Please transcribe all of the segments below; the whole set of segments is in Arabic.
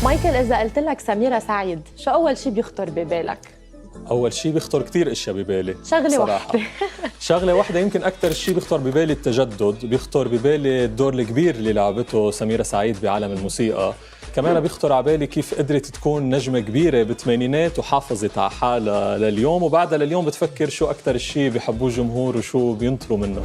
مايكل، إذا قلت لك سميرة سعيد، شو أول شي بيخطر ببالك؟ أول شي بيخطر كتير أشياء ببالي. شغلة واحدة. شغلة واحدة، يمكن أكتر شي بيخطر ببالي التجدد، بيخطر ببالي الدور الكبير اللي لعبته سميرة سعيد بعالم الموسيقى. كمان بيخطر على بالي كيف قدرت تكون نجمة كبيرة بالثمانينات وحافظت على حالها لليوم، وبعدها لليوم بتفكر شو أكتر شي بيحبوه الجمهور وشو بينطروا منه.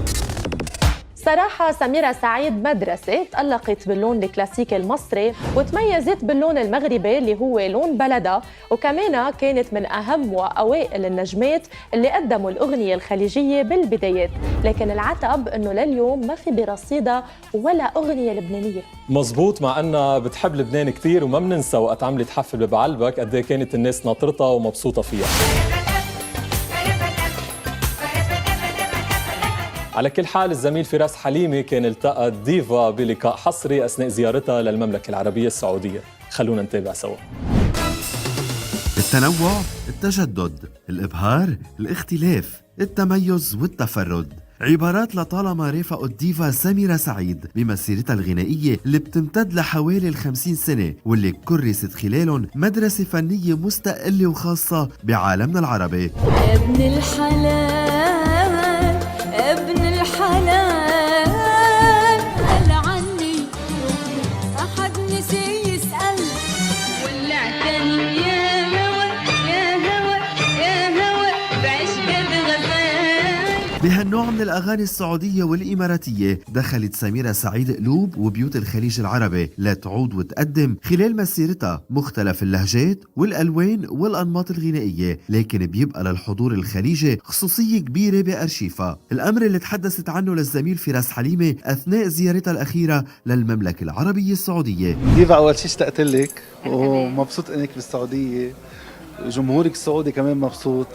صراحة سميرة سعيد مدرسة تألقت باللون الكلاسيكي المصري وتميزت باللون المغربي اللي هو لون بلدها، وكمان كانت من أهم وأوائل النجمات اللي قدموا الأغنية الخليجية بالبدايات، لكن العتب إنه لليوم ما في برصيدها ولا أغنية لبنانية. مزبوط، مع أنها بتحب لبنان كتير، وما بننسى وقت عملت حفل ببعلبك قد ايه كانت الناس ناطرتها ومبسوطة فيها. على كل حال، الزميل فراس حليمي كان التقى الديفا بلقاء حصري أثناء زيارتها للمملكة العربية السعودية. خلونا نتابع سوا. التنوع، التجدد، الإبهار، الاختلاف، التميز والتفرد، عبارات لطالما رافقوا الديفا سميرة سعيد بمسيرتها الغنائية اللي بتمتد لحوالي 50 سنة، واللي كرست خلالهم مدرسة فنية مستقلة وخاصة بعالمنا العربي. ابن الحلال، ابن الحلال، قال عني أحد نسي يسأل ولا اعتني يا هوى يا هوى يا هوى بعشق غزال. بهالنوع من الأغاني السعودية والإماراتية دخلت سميرة سعيد قلوب وبيوت الخليج العربي لتعود وتقدم خلال مسيرتها مختلف اللهجات والألوان والأنماط الغنائية، لكن بيبقى للحضور الخليجي خصوصية كبيرة بأرشيفها، الأمر اللي تحدثت عنه للزميل فراس حليمي أثناء زيارتها الأخيرة للمملكة العربية السعودية. ديفا، أول شيء اشتقت لك ومبسوط إنك بالسعودية، جمهورك السعودي كمان مبسوط.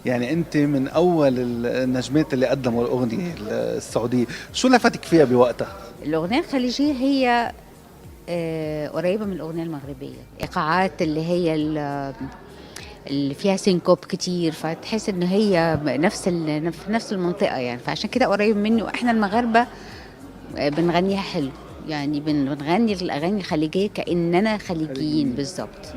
يعني أنت من أول النجمات اللي قدموا الأغنية السعودية، شو لفتك فيها بوقتها؟ الأغنية الخليجية هي قريبة من الأغنية المغربية، إيقاعات اللي هي اللي فيها سينكوب كتير، فتحس إن هي نفس المنطقة يعني، فعشان كده قريب مني. وإحنا المغاربة بنغنيها حلو، يعني بنغني الأغاني الخليجية كأننا خليجيين بالظبط،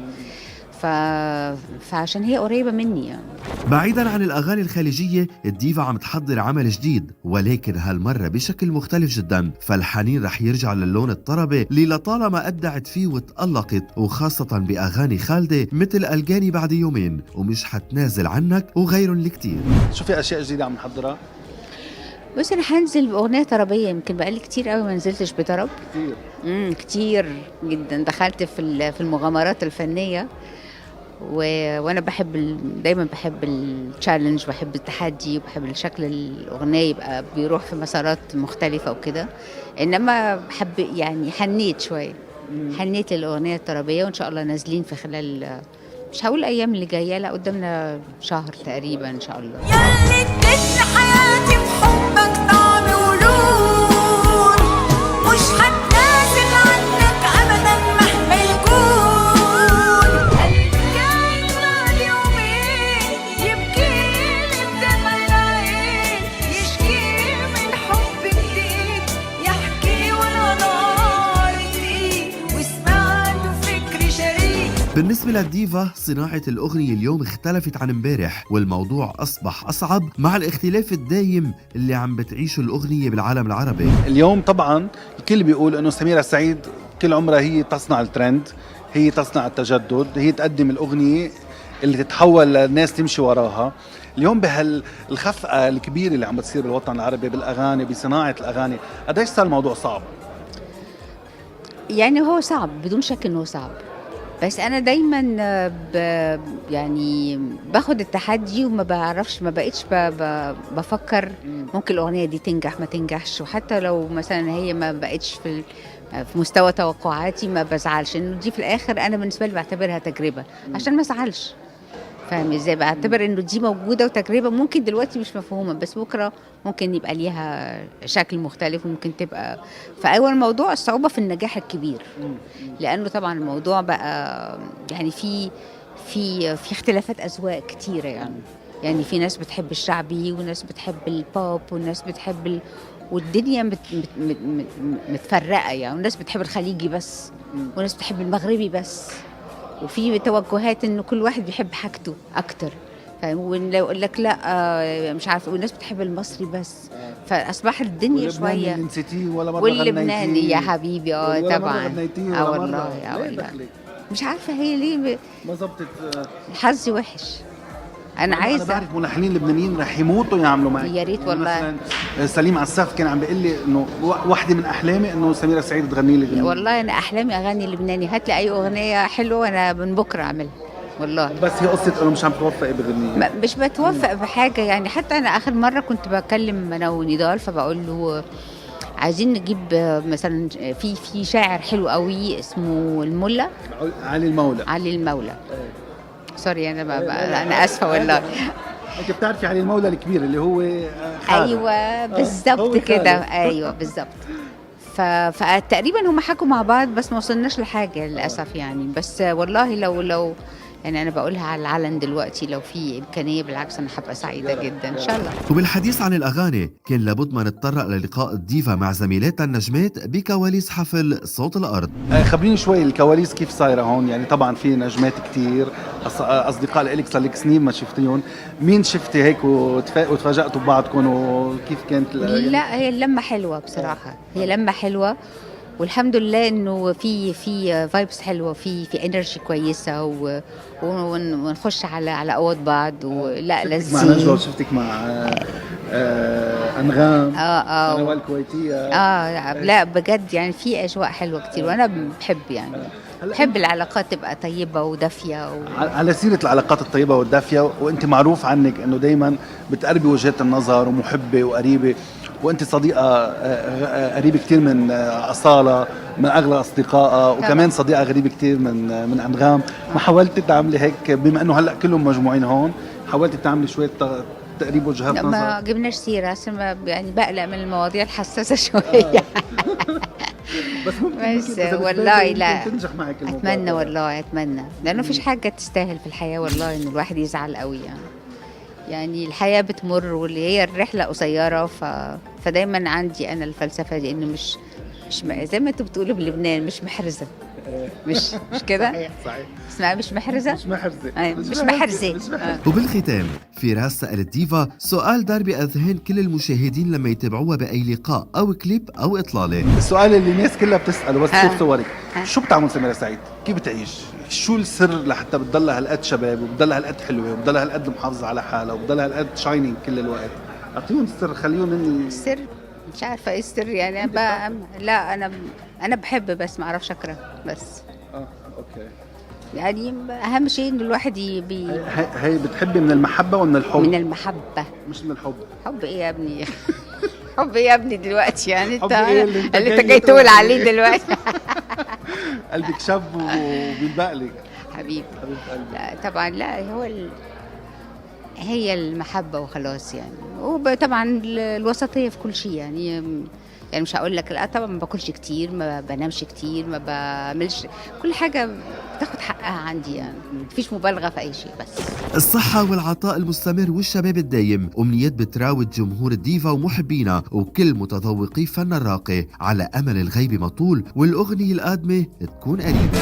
فعشان هي قريبة مني يعني. بعيداً عن الأغاني الخليجية، الديفا عم تحضر عمل جديد، ولكن هالمرة بشكل مختلف جداً، فالحنين رح يرجع للون الطربي اللي لطالما أبدعت فيه وتألقت، وخاصة بأغاني خالدة مثل ألقاني بعد يومين ومش حتنازل عنك وغيرهم الكتير. شو في أشياء جديدة عم نحضرها؟ بس أنا هنزل بأغنية طربية، يمكن بقالي كتير قوي ما نزلتش بطرب. كتير جدا. دخلت في المغامرات الفنية، وانا دايما بحب التشالنج، بحب التحدي، وبحب الشكل الأغنية يبقى بيروح في مسارات مختلفة وكده. انما يعني حنيت شوية، حنيت للأغنية الطربية، وان شاء الله نازلين في خلال، مش هقول الايام اللي جاية، لا قدامنا شهر تقريبا ان شاء الله. ياللي اديتني حياتي بحبك طعم ولون، مش هتنازل عنك ابدا مهما يكون. قلبي كان بعد يومين يبكيلي بدمع العين، يشكي من حب جديد، يحكي وانا نار ايد، وسمعته فكري شريك. بالنسبة للديفا، صناعة الأغنية اليوم اختلفت عن امبارح، والموضوع أصبح أصعب مع الاختلاف الدايم اللي عم بتعيشه الأغنية بالعالم العربي. اليوم طبعاً الكل بيقول إنه سميرة سعيد كل عمرها هي تصنع الترند، هي تصنع التجدد، هي تقدم الأغنية اللي تتحول للناس تمشي وراها. اليوم بهالخفقة الكبيرة اللي عم بتصير بالوطن العربي بالأغاني، بصناعة الأغاني، قديش صار الموضوع صعب؟ يعني هو صعب بدون شك انه صعب، بس انا دايما يعني باخد التحدي، وما بعرفش، ما بقتش بفكر ممكن الاغنيه دي تنجح ما تنجحش، وحتى لو مثلا هي ما بقتش في مستوى توقعاتي ما بزعلش، انه دي في الاخر انا بالنسبه لي بعتبرها تجربه عشان ما ازعلش. فاهم ازاي؟ بعتبر انه دي موجوده وتجربه، ممكن دلوقتي مش مفهومه، بس بكره ممكن يبقى ليها شكل مختلف، وممكن تبقى. فاول الموضوع الصعوبه في النجاح الكبير، لانه طبعا الموضوع بقى يعني في اختلافات اذواق كتيره يعني في ناس بتحب الشعبي، وناس بتحب البوب، وناس بتحب والدنيا متفرقه يعني، والناس بتحب الخليجي بس، وناس بتحب المغربي بس، وفي توجهات انه كل واحد بيحب حاجته اكتر. ولو يقول لك لا مش عارف، والناس بتحب المصري بس، فاصبحت الدنيا شويه. اللي نسيتيه ولا مره واللبناني غنيتيه يا حبيبي ولا طبعا. مرة غنيتيه ولا والله مرة. ليه والله دخلك؟ مش عارفه هي ليه ما زبطت. حظي وحش. انا انا عايزه بعرف ملحنين لبنانيين رح يموتوا يعملوا معي. يا ريت والله. مثلا سليم عساف كان عم بيقول لي انه واحده من احلامي انه سميرة سعيد تغني لي غنية. والله انا احلامي اغاني لبناني، هات لي اي اغنيه حلوه انا من بكره اعملها والله. بس هي قصه انه مش عم توفقي بغنية. مش بتوفق بحاجه يعني. حتى انا اخر مره كنت بكلم انا ونضال، فبقول له عايزين نجيب مثلا في شاعر حلو قوي اسمه الملا علي المولى. علي المولى. سوري انا اسفه والله. انت بتعرفي علي المولى الكبير اللي هو خالد. ايوه بالظبط كده، ايوه بالظبط. فتقريبا هم حكوا مع بعض بس ما وصلناش لحاجه للاسف يعني. بس والله لو يعني انا بقولها على العلن دلوقتي، لو في امكانيه بالعكس انا هبقى سعيده جدا ان شاء الله. وبالحديث عن الأغاني كان لابد ما نتطرق للقاء الديفا مع زميلاتها النجمات بكواليس حفل صوت الأرض. خبريني شوي الكواليس كيف صايره هون. يعني طبعا في نجمات كتير اصدقاء لإلك صار لك سنين ما شفتيهم. مين شفتي هيك وتفاجأتوا ببعضكم وكيف كانت لا هي اللمه حلوه بصراحه، هي لمه حلوه والحمد لله انه في فايبس حلوه، في انرجي كويسه ونخش على قوات بعض ولا لذيذ. مع نجوى وشفتك مع انغام نوال الكويتيه. لا بجد يعني في اجواء حلوه كتير وانا بحب يعني بحب العلاقات تبقى طيبه ودافيه على سيره العلاقات الطيبه والدافيه، وانت معروف عنك انه دايما بتقربي وجهات النظر ومحبه وقريبه، وانت صديقه قريبه كتير من اصاله من اغلى اصدقائها، وكمان صديقه غريبه كتير من انغام. ما حاولتي تعملي هيك بما انه هلا كلهم مجموعين هون؟ حاولتي تعملي شويه تقريب وجهات نظر؟ ما جبناش سيره عشان يعني بقلق من المواضيع الحساسه شويه. بس ممكن والله لا تنجح معك الموضوع. اتمنى والله اتمنى، لانه مفيش حاجه تستاهل في الحياه والله ان الواحد يزعل قوي يعني الحياه بتمر واللي هي الرحله قصيره. فدايما عندي انا الفلسفه دي انه مش زي ما انتوا بتقولوا بلبنان مش محرزه. مش كده صحيح. اسمها مش محرزه، مش محرزه، مش محرزه. وبالختام فراس سألت ديفا سؤال دار بأذهان كل المشاهدين لما يتابعوها بأي لقاء أو كليب أو إطلالة. السؤال اللي الناس كلها بتسأله بس تشوف صورك، شو بتعمل سميرة سعيد؟ كيف بتعيش؟ شو السر لحتى بتضلها هالقد شباب وبتضلها هالقد حلوة وبتضلها هالقد محافظة على حالها وبتضلها هالقد شاينينج كل الوقت؟ أعطيهم السر، خليهم السر مش عارفة ايه السر يعني. لا انا بحب بس ما اعرفش اكره بس. اوكي. يعني اهم شيء ان الواحد هي بتحبي من المحبة ومن الحب؟ من المحبة مش من الحب. حب ايه يا ابني؟ حب ايه يا ابني دلوقتي يعني؟ انت إيه اللي انت جاي تقول عليه دلوقتي. قلبك شاب وبينبقلك حبيبي. لا طبعا لا هي المحبة وخلاص يعني. وطبعا الوسطية في كل شيء يعني مش هقول لك لا طبعا ما باكلش كتير، ما بنامش كتير، ما بعملش كل حاجة بتاخد حقها عندي يعني. مفيش مبالغة في أي شيء. بس الصحة والعطاء المستمر والشباب الدايم أمنيات بتراود جمهور الديفا ومحبينا وكل متذوقي فن الراقي على أمل الغيب مطول والأغنية القادمة تكون قريبة.